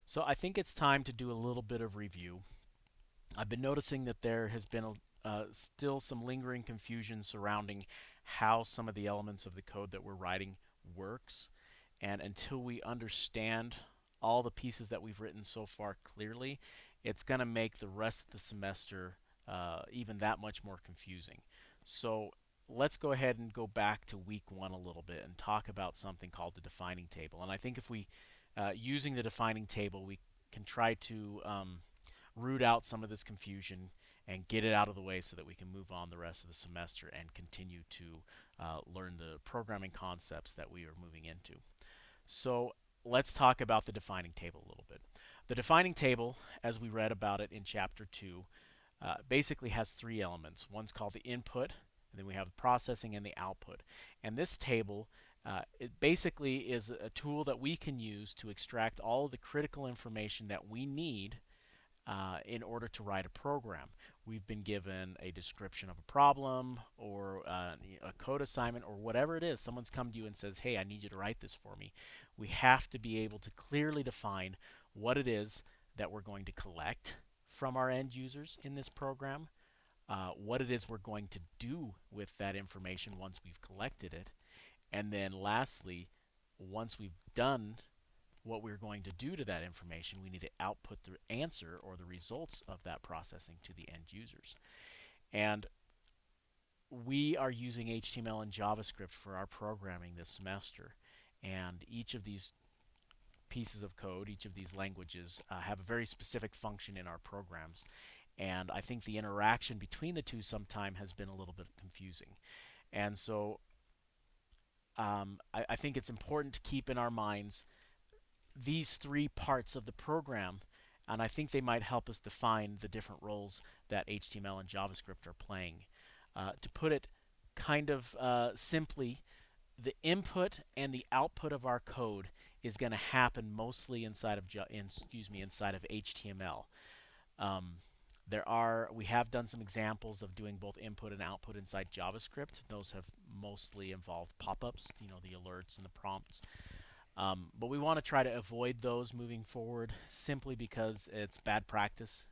So I think it's time to do a little bit of review. I've been noticing that there has been still some lingering confusion surrounding how some of the elements of the code that we're writing works. And until we understand all the pieces that we've written so far clearly, it's going to make the rest of the semester even that much more confusing. So let's go ahead and go back to week one a little bit and talk about something called the defining table. And I think if we, using the defining table, we can try to root out some of this confusion and get it out of the way so that we can move on the rest of the semester and continue to learn the programming concepts that we are moving into. So let's talk about the defining table a little bit. The defining table, as we read about it in chapter 2, basically has three elements. One's called the input, and then we have the processing and the output. And this table, it basically is a tool that we can use to extract all of the critical information that we need in order to write a program. We've been given a description of a problem or a code assignment or whatever it is. Someone's come to you and says, hey, I need you to write this for me. We have to be able to clearly define what it is that we're going to collect from our end users in this program, what it is we're going to do with that information once we've collected it, and then lastly, once we've done what we're going to do to that information, we need to output the answer or the results of that processing to the end users. And we are using HTML and JavaScript for our programming this semester. And each of these pieces of code, each of these languages, have a very specific function in our programs. And I think the interaction between the two sometime has been a little bit confusing. And so I think it's important to keep in our minds these three parts of the program, and I think they might help us define the different roles that HTML and JavaScript are playing. To put it kind of simply, the input and the output of our code is going to happen mostly inside of inside of HTML. We have done some examples of doing both input and output inside JavaScript. Those have mostly involved pop-ups, the alerts and the prompts. But we want to try to avoid those moving forward simply because it's bad practice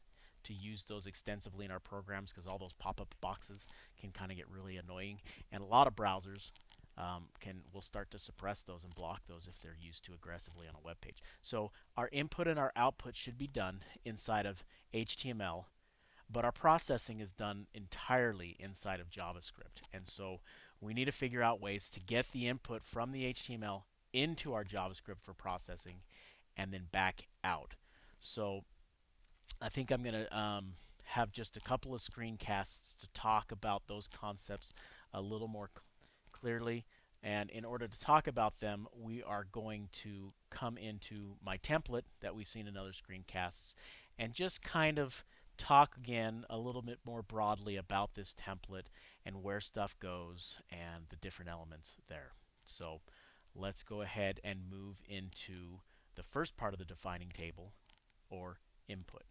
to use those extensively in our programs because all those pop-up boxes can kind of get really annoying. And a lot of browsers will start to suppress those and block those if they're used too aggressively on a web page. So our input and our output should be done inside of HTML, but our processing is done entirely inside of JavaScript. And so we need to figure out ways to get the input from the HTML into our JavaScript for processing and then back out. So I think I'm going to have just a couple of screencasts to talk about those concepts a little more clearly. And in order to talk about them, we are going to come into my template that we've seen in other screencasts and just kind of talk again a little bit more broadly about this template and where stuff goes and the different elements there. So let's go ahead and move into the first part of the defining table, or input.